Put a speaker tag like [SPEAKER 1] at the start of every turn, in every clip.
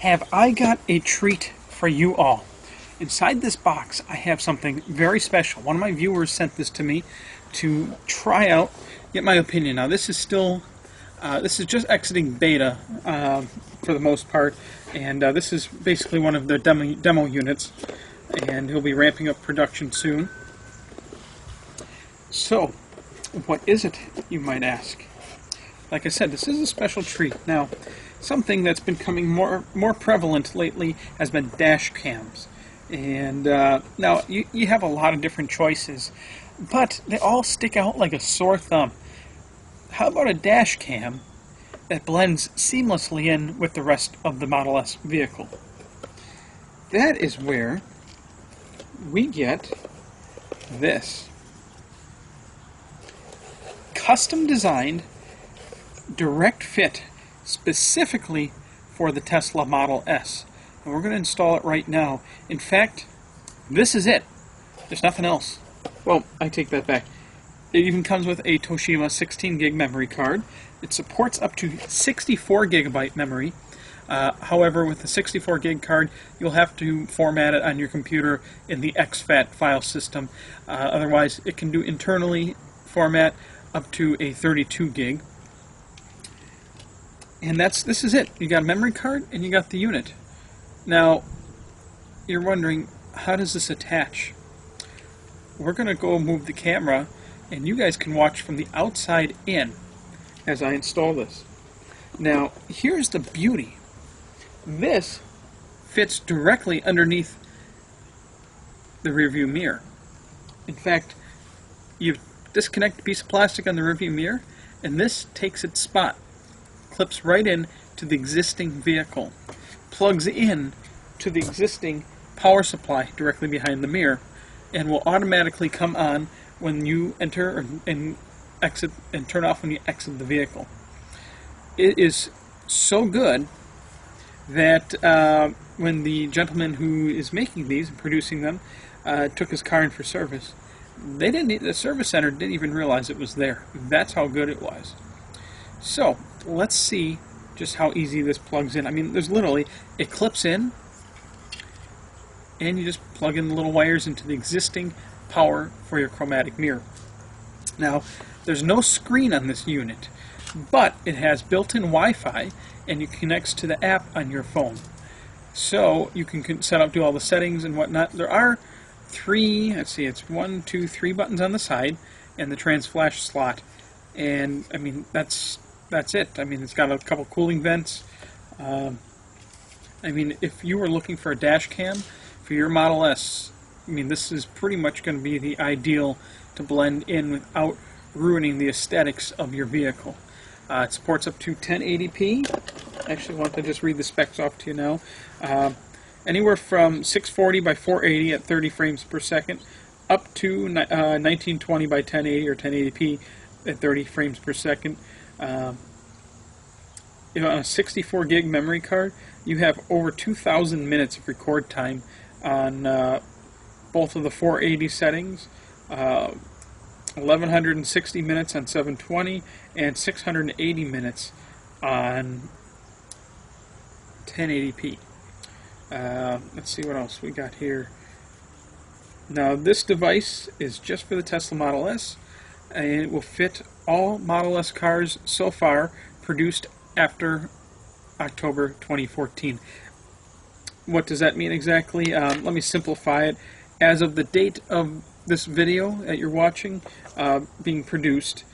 [SPEAKER 1] Have I got a treat for you all? Inside this box, I have something very special. One of my viewers sent this to me to try out, get my opinion. Now, this is still, this is just exiting beta for the most part, and this is basically one of the demo units, and he'll be ramping up production soon. So, what is it, you might ask? Like I said, this is a special treat. Now, something that's been becoming more prevalent lately has been dash cams. And now, you have a lot of different choices, but they all stick out like a sore thumb. How about a dash cam that blends seamlessly in with the rest of the Model S vehicle? That is where we get this. Custom designed, direct fit, specifically for the Tesla Model S. And we're going to install it right now. In fact, this is it. There's nothing else. Well, I take that back. It even comes with a Toshiba 16 gig memory card. It supports up to 64 gigabyte memory. However, with the 64 gig card, you'll have to format it on your computer in the exFAT file system. Otherwise, it can do internally format up to a 32 gig. And this is it. You got a memory card and you got the unit. Now, you're wondering, how does this attach? We're going to go move the camera, and you guys can watch from the outside in as I install this. Now, here's the beauty. This fits directly underneath the rearview mirror. In fact, you disconnect a piece of plastic on the rearview mirror, and this takes its spot. Clips right in to the existing vehicle, plugs in to the existing power supply directly behind the mirror, and will automatically come on when you enter and exit, and turn off when you exit the vehicle. It is so good that when the gentleman who is making these and producing them took his car in for service, the service center didn't even realize it was there. That's how good it was. So, let's see just how easy this plugs in. I mean, there's literally, it clips in, and you just plug in the little wires into the existing power for your chromatic mirror. Now, there's no screen on this unit, but it has built-in Wi-Fi, and it connects to the app on your phone. So, you can set up, do all the settings and whatnot. There are three, let's see, it's 1, 2, 3 buttons on the side, and the trans flash slot. And, I mean, that's it. I mean, it's got a couple cooling vents. I mean, if you were looking for a dash cam for your Model S, I mean, this is pretty much going to be the ideal to blend in without ruining the aesthetics of your vehicle. It supports up to 1080p. I actually want to just read the specs off to you now. Anywhere from 640 by 480 at 30 frames per second, up to 1920 by 1080 or 1080p at 30 frames per second. On a 64 gig memory card, you have over 2,000 minutes of record time on both of the 480 settings, 1,160 minutes on 720, and 680 minutes on 1080p. Let's see what else we got here. Now, this device is just for the Tesla Model S, and it will fit all Model S cars so far produced after October 2014. What does that mean exactly? Let me simplify it. As of the date of this video that you're watching being produced,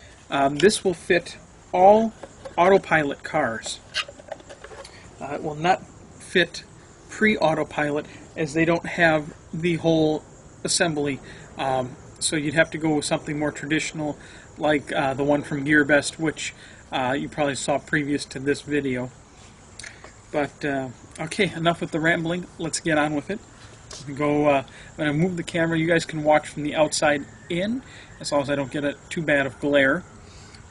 [SPEAKER 1] this will fit all autopilot cars. It will not fit pre-autopilot, as they don't have the whole assembly. So you'd have to go with something more traditional, like the one from GearBest, which you probably saw previous to this video. But, okay, enough with the rambling. Let's get on with it. I'm going to move the camera. You guys can watch from the outside in, as long as I don't get too bad of glare.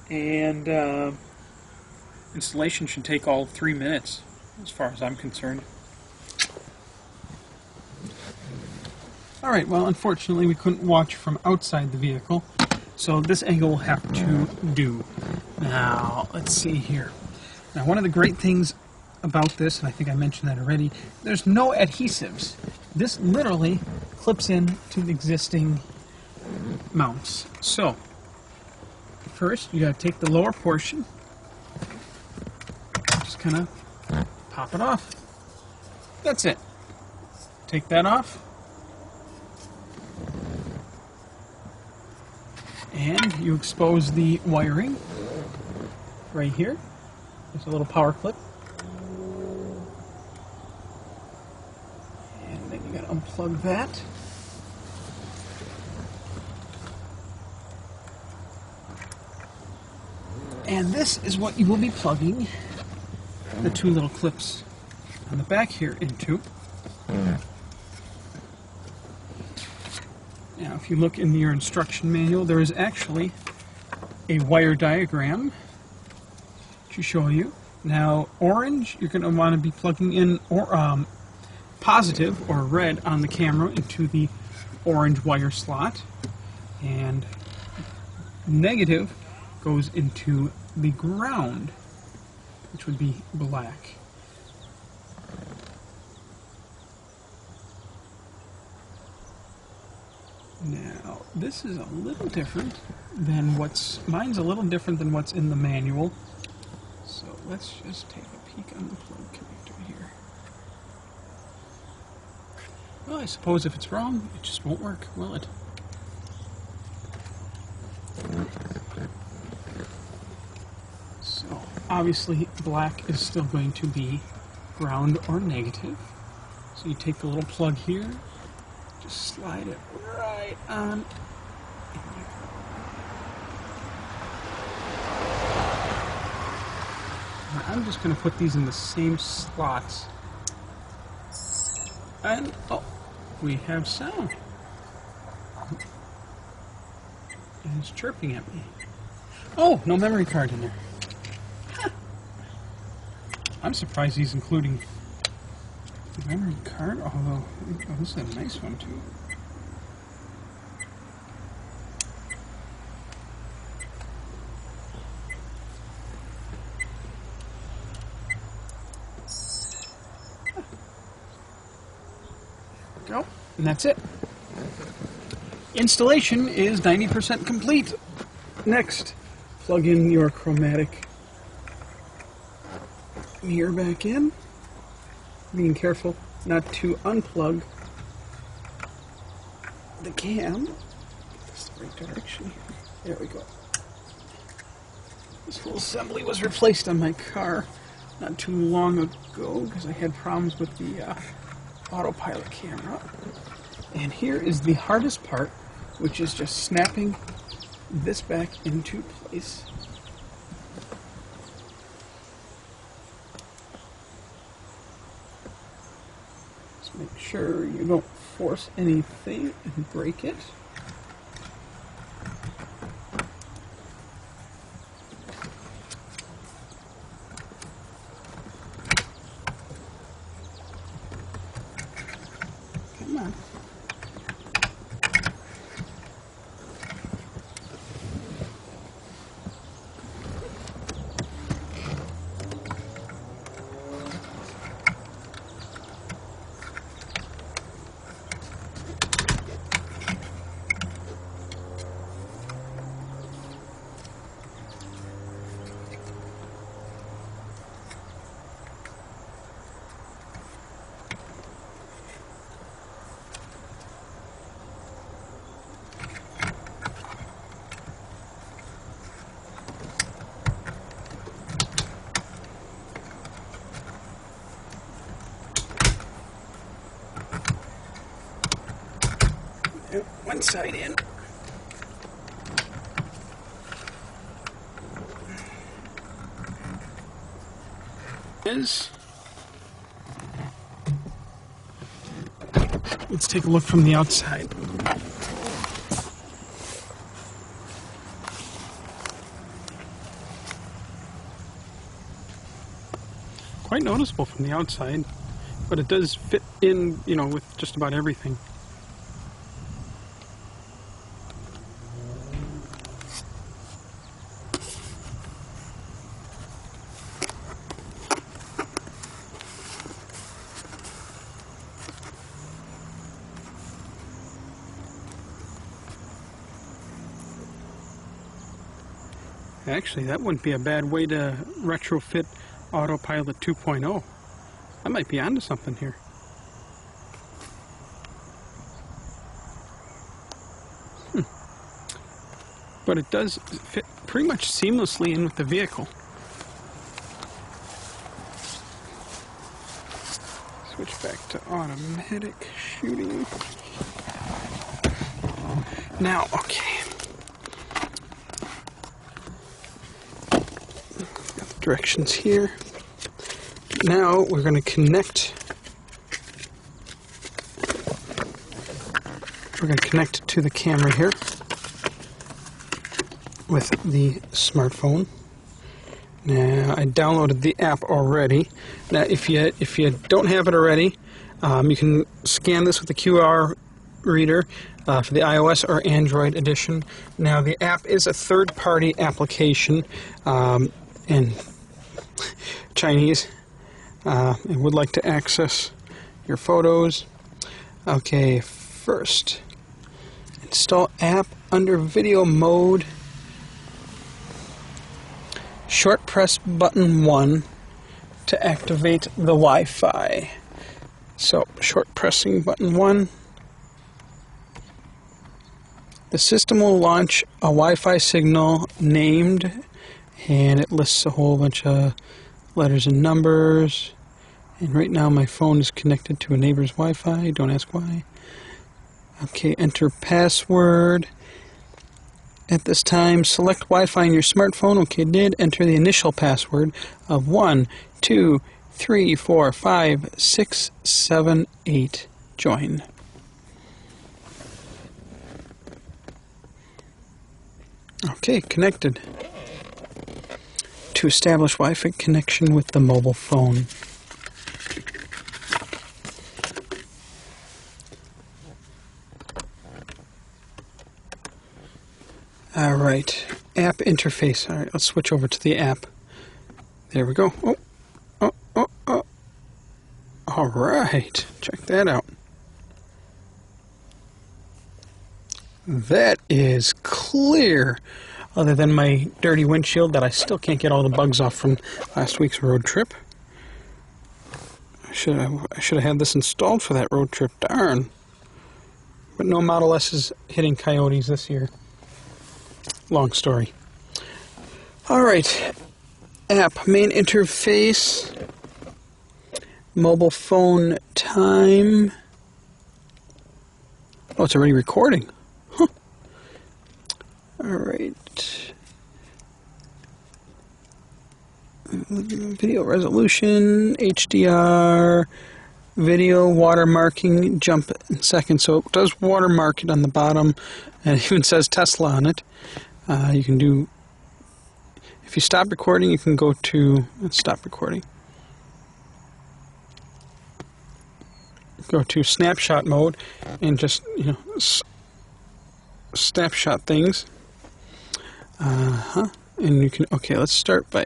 [SPEAKER 1] And installation should take all 3 minutes, as far as I'm concerned. Alright, well, unfortunately we couldn't watch from outside the vehicle, so this angle will have to do. Now, let's see here. Now, one of the great things about this, and I think I mentioned that already, there's no adhesives. This literally clips in to the existing mounts. So, first you gotta take the lower portion, just kind of pop it off. That's it. Take that off. And you expose the wiring right here. There's a little power clip. And then you gotta unplug that. And this is what you will be plugging the two little clips on the back here into. Now, if you look in your instruction manual, there is actually a wire diagram to show you. Now, orange, you're going to want to be plugging in positive or red on the camera into the orange wire slot, and negative goes into the ground, which would be black. Now, this is a little different than mine's a little different than what's in the manual. So let's just take a peek on the plug connector here. Well, I suppose if it's wrong, it just won't work, will it? So, obviously, black is still going to be ground or negative. So you take the little plug here, just slide it right on. I'm just going to put these in the same slots. And, oh, we have sound. And it's chirping at me. Oh, no memory card in there. Huh. I'm surprised he's including the memory card, although, oh, this is a nice one too. Go, and that's it. Installation is 90% complete. Next, plug in your chromatic mirror back in. Being careful not to unplug the cam. That's the right direction here. There we go. This whole assembly was replaced on my car not too long ago because I had problems with the autopilot camera. And here is the hardest part, which is just snapping this back into place. Just make sure you don't force anything and break it. Come on. One side in. Let's take a look from the outside. Quite noticeable from the outside, but it does fit in, you know, with just about everything. Actually, that wouldn't be a bad way to retrofit Autopilot 2.0. I might be onto something here. But it does fit pretty much seamlessly in with the vehicle. Switch back to automatic shooting. Now, okay. Got the directions here. Now we're going to connect. We're going to connect it to the camera here with the smartphone. Now I downloaded the app already. Now if you don't have it already, you can scan this with the QR reader for the iOS or Android edition. Now the app is a third-party application in Chinese. It would like to access your photos. Okay, first install app under video mode. Short press button 1 to activate the Wi-Fi. So, short pressing button 1. The system will launch a Wi-Fi signal named, and it lists a whole bunch of letters and numbers. And right now my phone is connected to a neighbor's Wi-Fi. Don't ask why. Okay, enter password. At this time, select Wi-Fi in your smartphone. Okay, did. Enter the initial password of 1, 2, 3, 4, 5, 6, 7, 8. Join. Okay, connected. To establish Wi-Fi connection with the mobile phone. Alright, app interface. Alright, let's switch over to the app. There we go. Oh. Alright, check that out. That is clear. Other than my dirty windshield that I still can't get all the bugs off from last week's road trip. I should have had this installed for that road trip. Darn. But no Model S is hitting coyotes this year. Long story. Alright, app, main interface, mobile phone time. Oh, it's already recording. Huh. Alright. Video resolution, HDR, video watermarking, jump in seconds. So it does watermark it on the bottom, and it even says Tesla on it. You can do, if you stop recording, you can go to, let's stop recording. Go to snapshot mode and just, snapshot things. And you can, okay, let's start by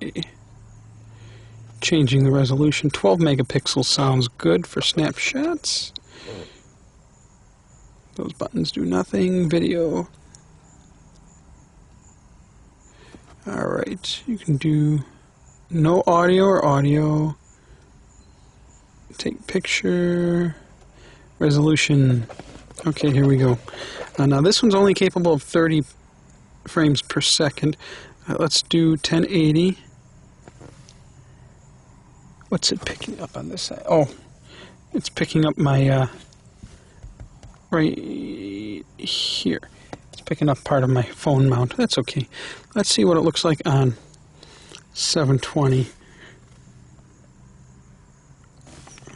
[SPEAKER 1] changing the resolution. 12 megapixels sounds good for snapshots. Those buttons do nothing. Video. Alright, you can do no audio or audio. Take picture. Resolution. Okay, here we go. Now this one's only capable of 30 frames per second. Let's do 1080. What's it picking up on this side? Oh, it's picking up my, right here. It's picking up part of my phone mount. That's okay. Let's see what it looks like on 720.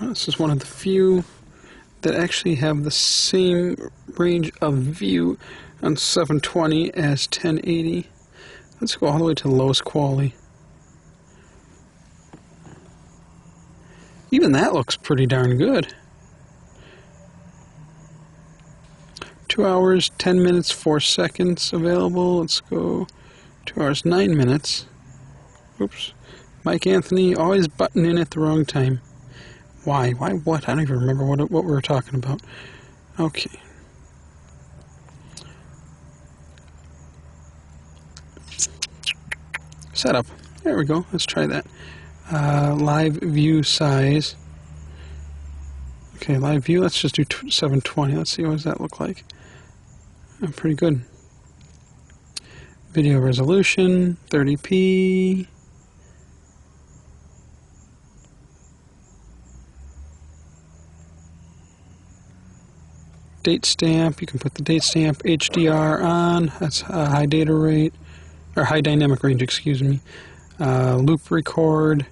[SPEAKER 1] This is one of the few that actually have the same range of view on 720 as 1080. Let's go all the way to the lowest quality. Even that looks pretty darn good. 2 hours, 10 minutes, 4 seconds available. Let's go 2 hours, 9 minutes. Oops. Mike Anthony, always button in at the wrong time. Why? Why what? I don't even remember what we were talking about. Okay.
[SPEAKER 2] setup. There we go. Let's try that. Live view size. Okay, live view. Let's just do 720. Let's see what does that look like. Pretty good. Video resolution 30p. Date stamp. You can put the date stamp. HDR on. That's high data rate or high dynamic range. Excuse me. Loop record.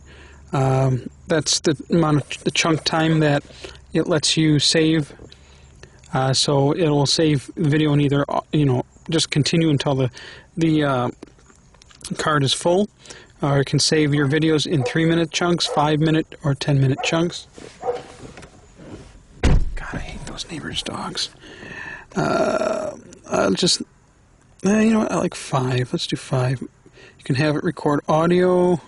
[SPEAKER 2] That's the amount of the chunk time that it lets you save. So it will save video and either just continue until the card is full, or it can save your videos in 3-minute chunks, 5-minute, or 10-minute chunks. God, I hate those neighbors' dogs. I'll just you know what? I like 5. Let's do 5. You can have it record audio.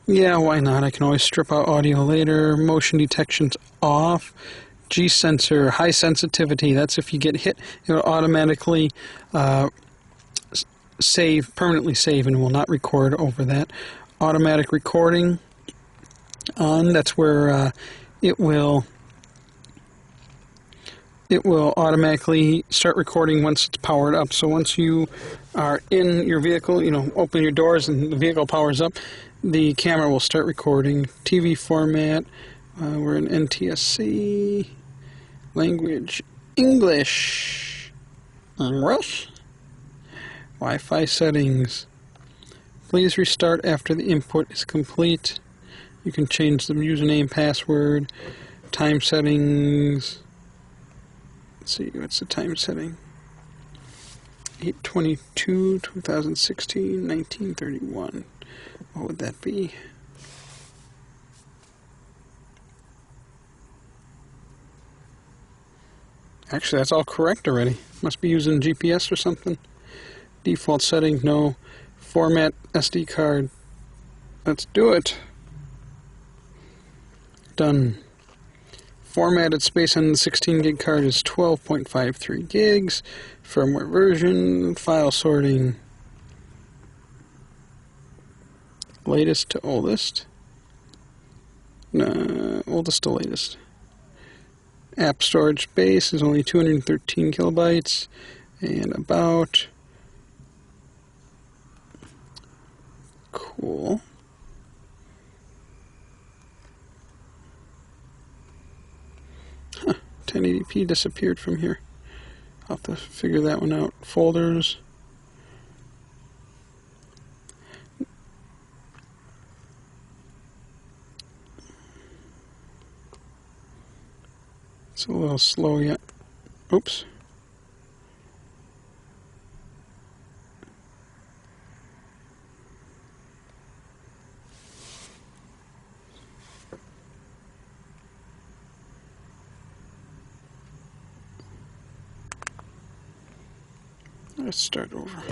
[SPEAKER 2] Yeah, why not? I can always strip out audio later. Motion detection's off. G-sensor, high sensitivity. That's if you get hit, it will automatically permanently save, and will not record over that. Automatic recording on. That's where it will automatically start recording once it's powered up. So once you are in your vehicle, open your doors and the vehicle powers up, the camera will start recording. TV format, we're in NTSC. Language, English. Wi-Fi settings. Please restart after the input is complete. You can change the username, password, time settings. Let's see, what's the time setting? 8/22, 2016, 1931. What would that be? Actually, that's all correct already. Must be using GPS or something. Default setting, no. Format SD card. Let's do it. Done. Formatted space on the 16 gig card is 12.53 gigs. Firmware version, file sorting. Latest to oldest. No, oldest to latest. App storage space is only 213 kilobytes, and about. Cool. Huh, 1080p disappeared from here. I'll have to figure that one out. Folders. It's a little slow yet. Oops. Let's start over.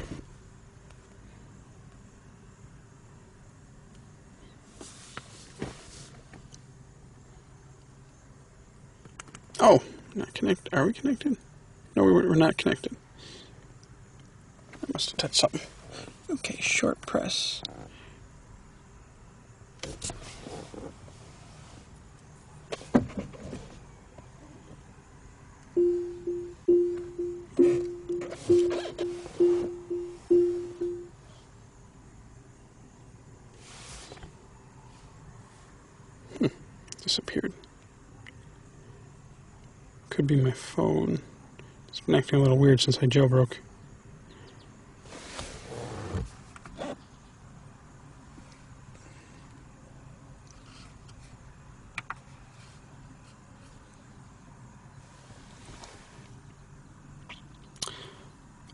[SPEAKER 2] Oh, not connected. Are we connected? No, we're not connected. I must have touched something. Okay, short press. Disappeared. Could be my phone. It's been acting a little weird since I jailbroke.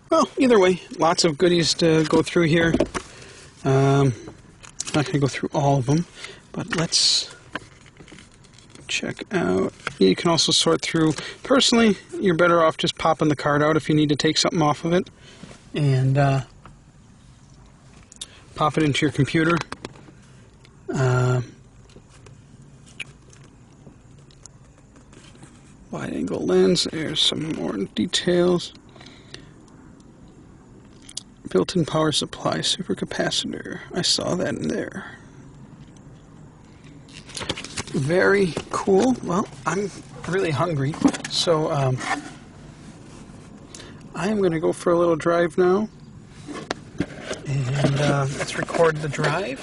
[SPEAKER 2] Well, either way, lots of goodies to go through here. I'm not going to go through all of them, but let's check out. You can also sort through. Personally, you're better off just popping the card out if you need to take something off of it, and pop it into your computer. Wide angle lens. There's some more details. Built-in power supply, supercapacitor. I saw that in there. Very cool. Well, I'm really hungry, so I am going to go for a little drive now. And let's record the drive.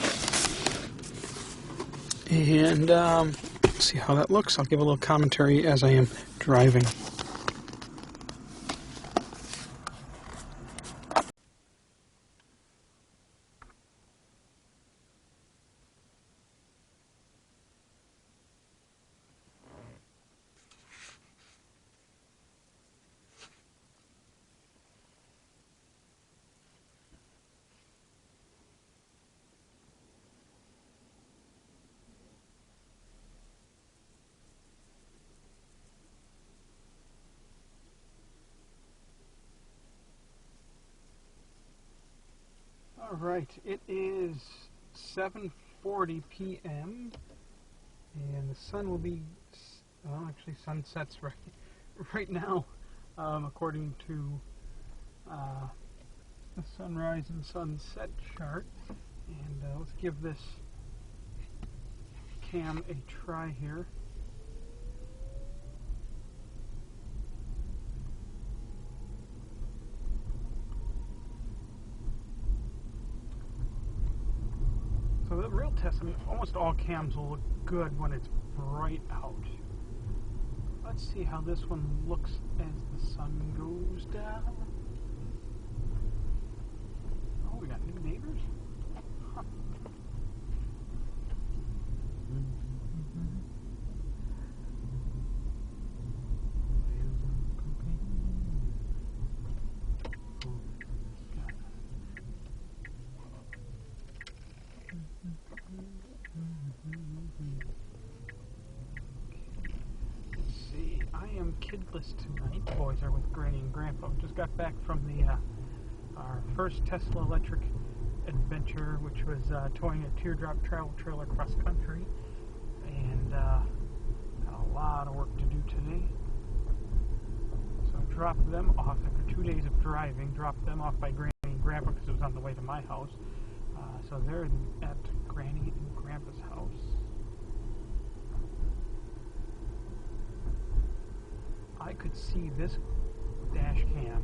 [SPEAKER 2] And see how that looks. I'll give a little commentary as I am driving. Alright, it is 7:40 p.m. and the sun will be, well, actually sun sets right now, according to the sunrise and sunset chart. And let's give this cam a try here. So the real test, I mean, almost all cams will look good when it's bright out. Let's see how this one looks as the sun goes down. Oh, we got new neighbors? Huh. Let's see, I am kidless tonight. The boys are with Granny and Grandpa. We just got back from our first Tesla electric adventure, which was towing a teardrop travel trailer cross country, and got a lot of work to do today. So I dropped them off after 2 days of driving, dropped them off by Granny and Grandpa because it was on the way to my house. So they're at Granny and Grandpa's house. I could see this dash cam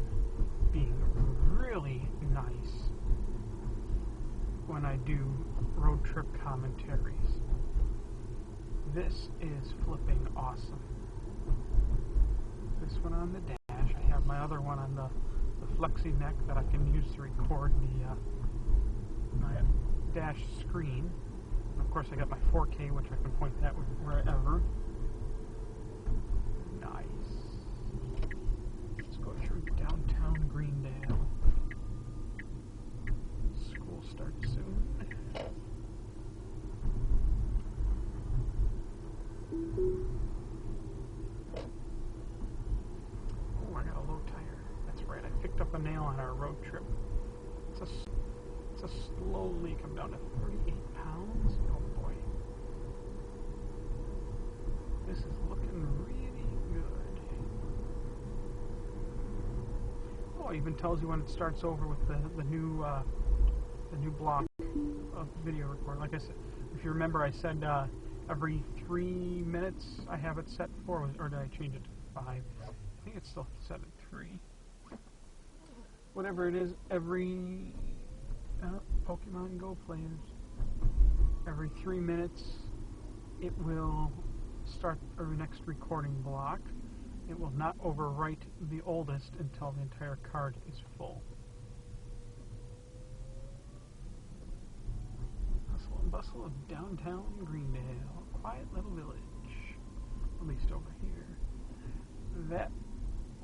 [SPEAKER 2] being really nice when I do road trip commentaries. This is flipping awesome. This one on the dash. I have my other one on the flexi neck that I can use to record my dash screen. And of course I got my 4K, which I can point that wherever. Nice. Let's go through downtown Greendale. School starts soon. Oh, I got a low tire. That's right, I picked up a nail on our road trip. It's a slow leak. I'm down to 38 pounds. Oh boy. This is looking really good. Oh, it even tells you when it starts over with the new block of video record. Like I said, if you remember, I said every 3 minutes I have it set for, or did I change it to 5? I think it's still set at 3. Whatever it is, every Pokemon Go players, every 3 minutes it will start our next recording block. It will not overwrite the oldest until the entire card is full. Hustle and bustle of downtown Greendale, a quiet little village, at least over here. That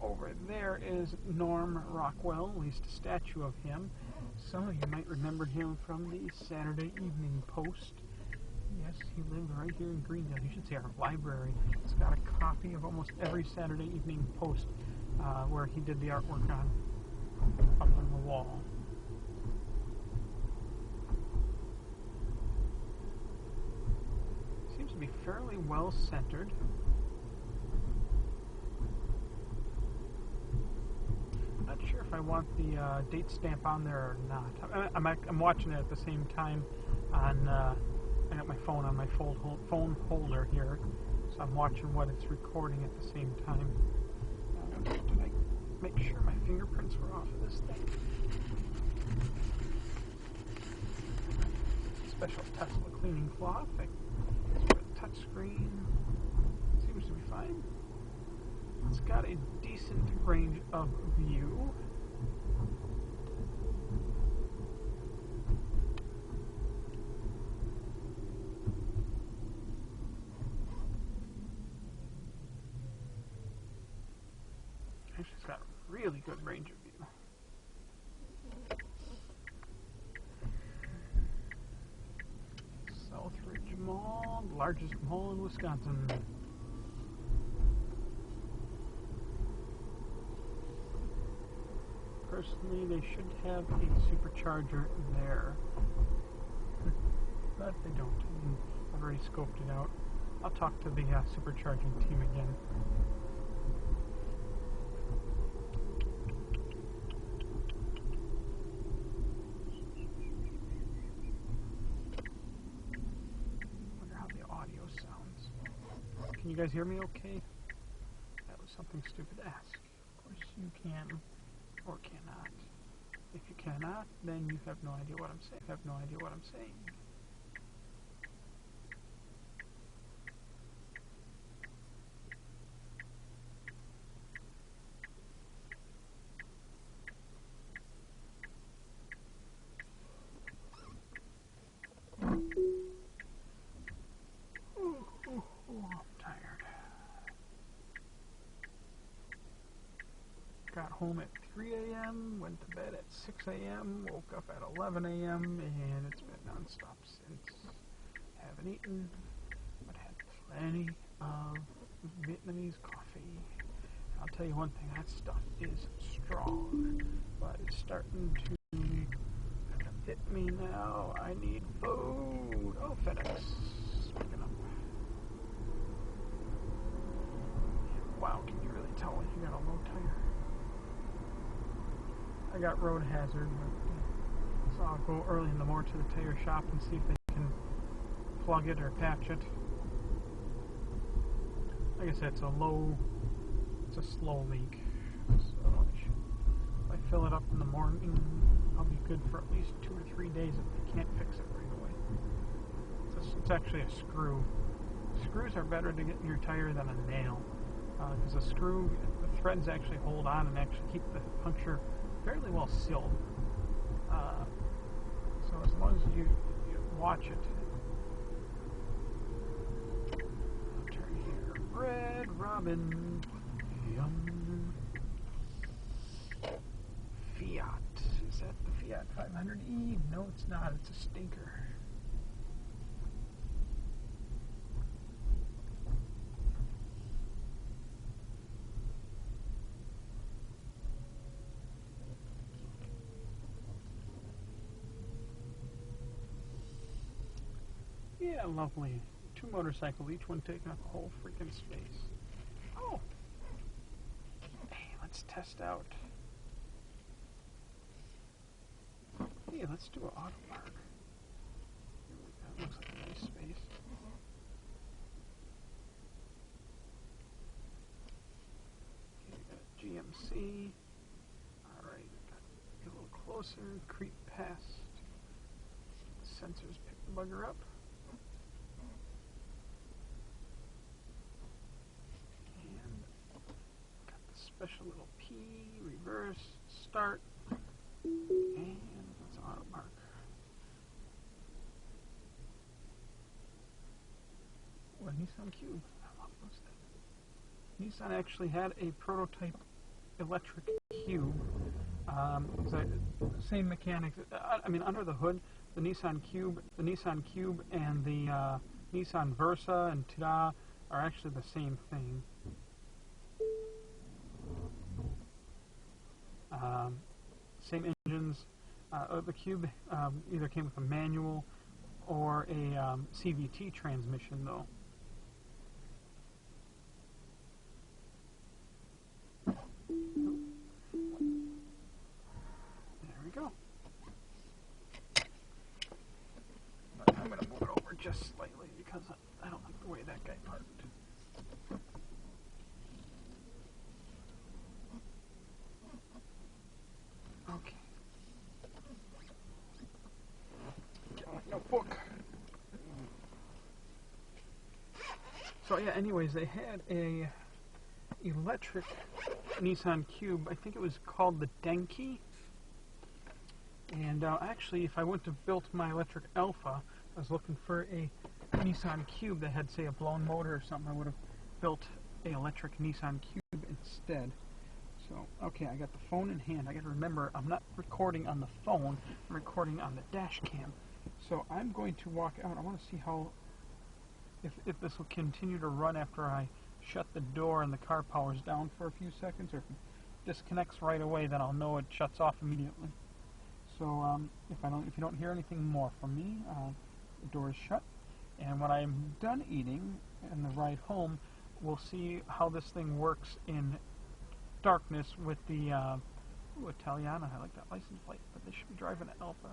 [SPEAKER 2] over there is Norm Rockwell, at least a statue of him. Some of you might remember him from the Saturday Evening Post. Yes, he lived right here in Greendale. You should see our library. It's got a copy of almost every Saturday Evening Post where he did the artwork on up on the wall. Seems to be fairly well centered. Not sure if I want the date stamp on there or not. I'm watching it at the same time on. I got my phone on my phone holder here, so I'm watching what it's recording at the same time. Did I make sure my fingerprints were off of this thing? Special Tesla cleaning cloth. Touch screen seems to be fine. It's got a decent range of view. Actually, it's got a really good range of view. Southridge Mall, the largest mall in Wisconsin. Personally, they should have a supercharger there, but they don't. I've already scoped it out. I'll talk to the supercharging team again. Wonder how the audio sounds. Can you guys hear me okay? That was something stupid to ask. Of course you can. Or cannot. If you cannot, then you have no idea what I'm saying. I'm tired. Got home at 3 a.m., went to bed at 6 a.m., woke up at 11 a.m., and it's been non-stop since. Haven't eaten, but had plenty of Vietnamese coffee. I'll tell you one thing, that stuff is strong, but it's starting to hit me now. I need food. Oh, FedEx. Picking up. Wow, can you really tell when you got a low tire? I got road hazard, so I'll go early in the morning to the tire shop and see if they can plug it or patch it. Like I said, it's a slow leak. So if I fill it up in the morning, I'll be good for at least 2 or 3 days if they can't fix it right away. It's actually a screw. Screws are better to get in your tire than a nail, because a screw, the threads actually hold on and actually keep the puncture fairly well sealed. So as long as you watch it. I'll turn here. Red Robin. Yum. Fiat. Is that the Fiat 500e? No, it's not. It's a stinker. Yeah, lovely. 2 motorcycles, each one taking up the whole freaking space. Oh! Hey, let's test out. Hey, let's do an auto park. That looks like a nice space. Okay, we got a GMC. Alright, get a little closer, creep past. The sensors pick the bugger up. Special little P, reverse, start, and let's auto park. Oh, a Nissan Cube. I love those things. Nissan actually had a prototype electric Cube. Same mechanics. I mean, under the hood, the Nissan Cube and the Nissan Versa and Tada are actually the same thing. Same engines. The Cube either came with a manual or a CVT transmission, though. the way that guy parked. Okay. Get my notebook. So yeah, anyways, they had a electric Nissan Cube. I think it was called the Denki. And actually, if I wouldn't have built my electric Alpha, I was looking for a Nissan Cube that had, say, a blown motor or something. I would have built a electric Nissan Cube instead. So, okay, I got the phone in hand. I got to remember, I'm not recording on the phone. I'm recording on the dash cam. So I'm going to walk out. I want to see how, if this will continue to run after I shut the door and the car powers down for a few seconds, or if it disconnects right away, then I'll know it shuts off immediately. So if you don't hear anything more from me, the door is shut. And when I'm done eating and the ride home, we'll see how this thing works in darkness with the Italiana. I like that license plate, but they should be driving an Alpha.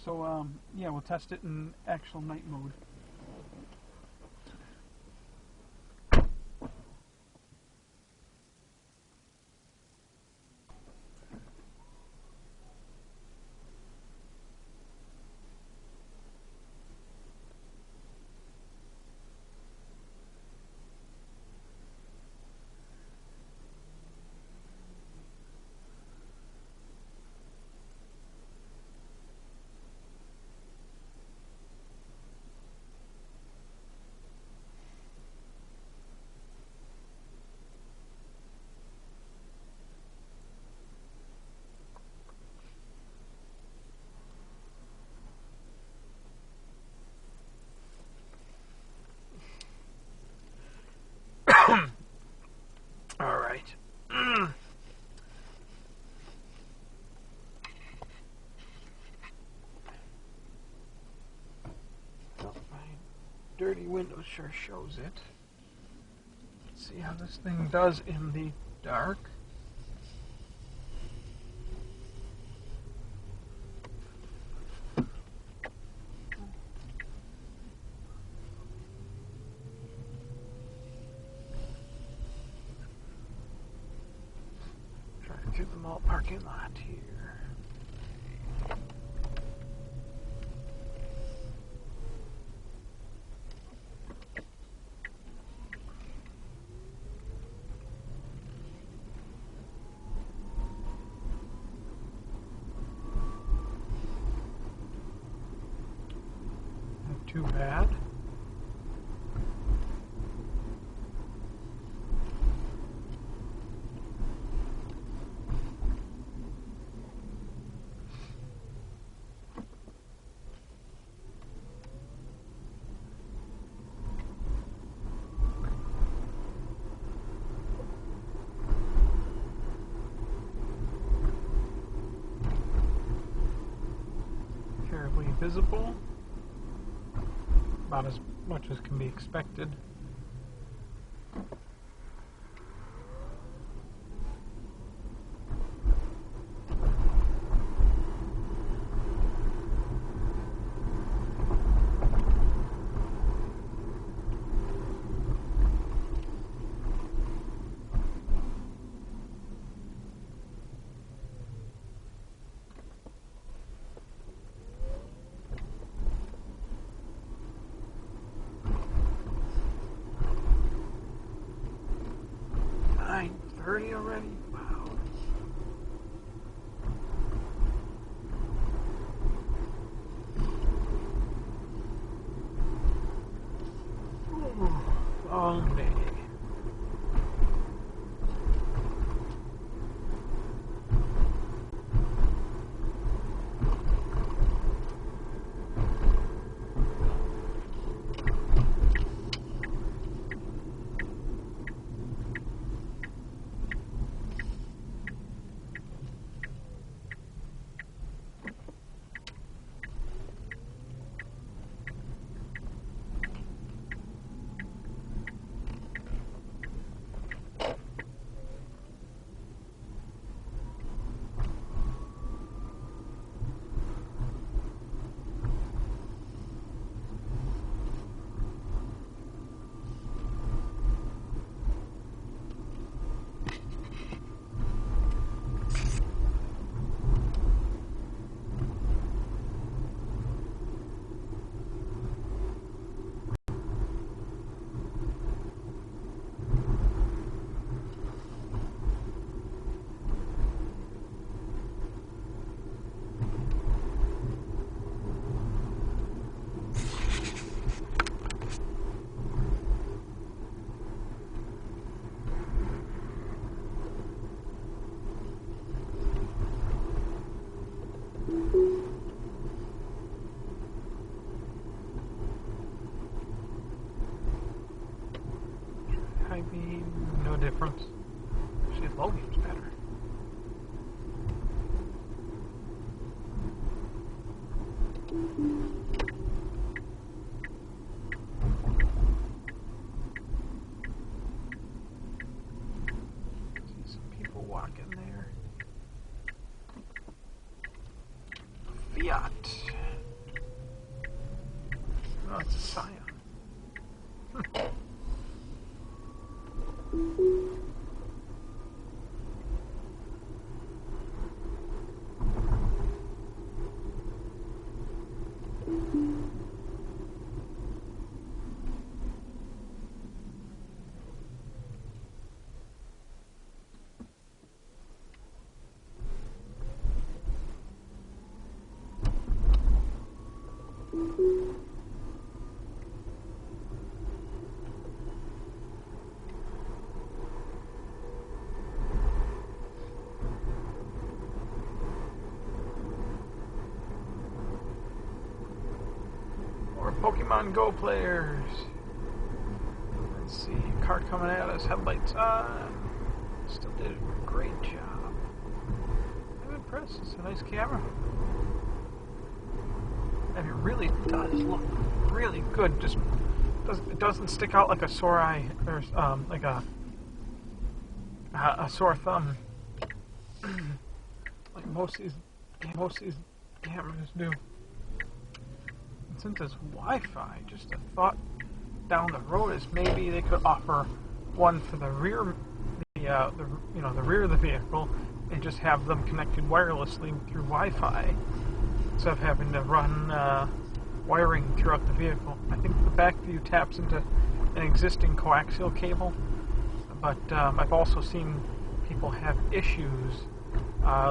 [SPEAKER 2] So yeah, we'll test it in actual night mode. All right. Well, my dirty window sure shows it. Let's see how this thing does in the dark. Driving through the mall parking lot here. Not too bad. Fairly visible, about as much as can be expected. Already? Wow. Ooh, long day. high beam, no difference. Actually, low beam's better. See some people walking there. Fiat. Oh, it's a Scion. Pokemon Go players. Let's see, car coming at us, headlights on. Still did a great job. I'm impressed. It's a nice camera. And it really does look really good. Just it doesn't stick out like a sore eye or like a sore thumb, like most of these cameras do. Since it's Wi-Fi, just a thought down the road is maybe they could offer one for the rear, the rear of the vehicle, and just have them connected wirelessly through Wi-Fi instead of having to run wiring throughout the vehicle. I think the back view taps into an existing coaxial cable, but I've also seen people have issues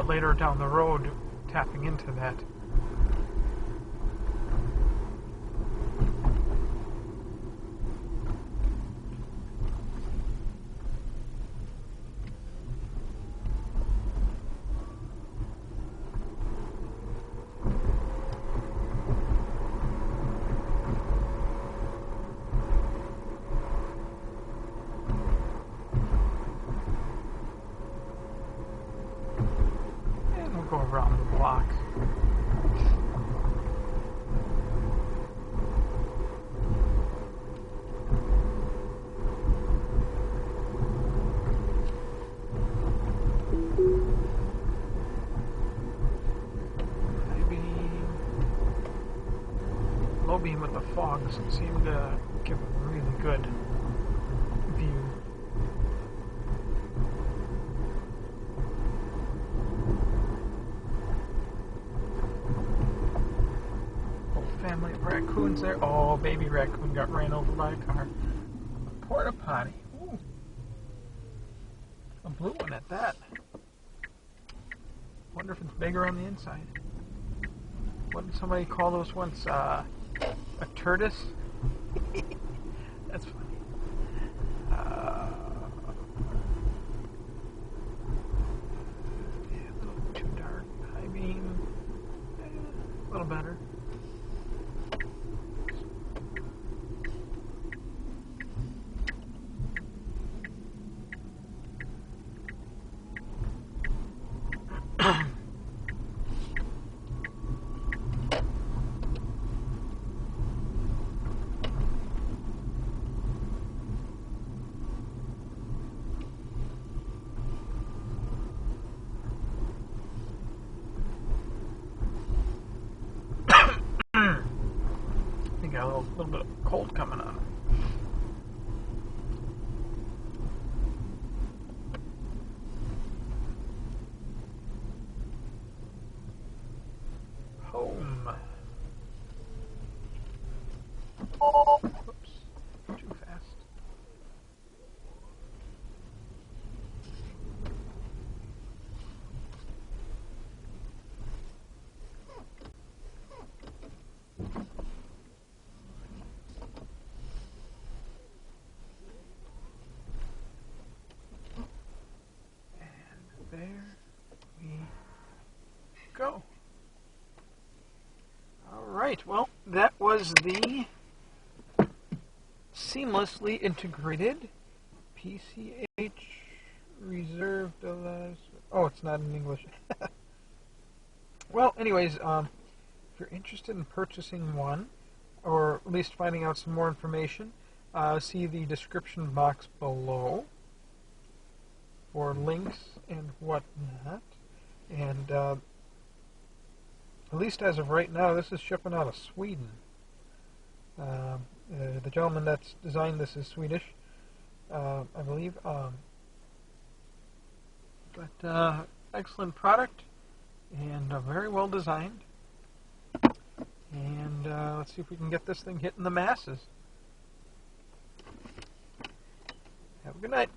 [SPEAKER 2] later down the road tapping into that. Go around the block. High beam. Low beam with the fog doesn't seem to give a really good view. Family of raccoons there. Oh, baby raccoon got ran over by a car. A porta potty. Ooh. A blue one at that. Wonder if it's bigger on the inside. What did somebody call those once? A tortoise? That's funny. Yeah, a little too dark. High beam. A little better. Got a little bit of cold coming on. Home. Oops, too fast. There we go. Alright, well, that was the seamlessly integrated PCH reserved. Oh, it's not in English. Well, anyways, if you're interested in purchasing one, or at least finding out some more information, see the description box below for links and whatnot. And at least as of right now, this is shipping out of Sweden. The gentleman that's designed this is Swedish, I believe. But excellent product and very well designed. And let's see if we can get this thing hitting the masses. Have a good night.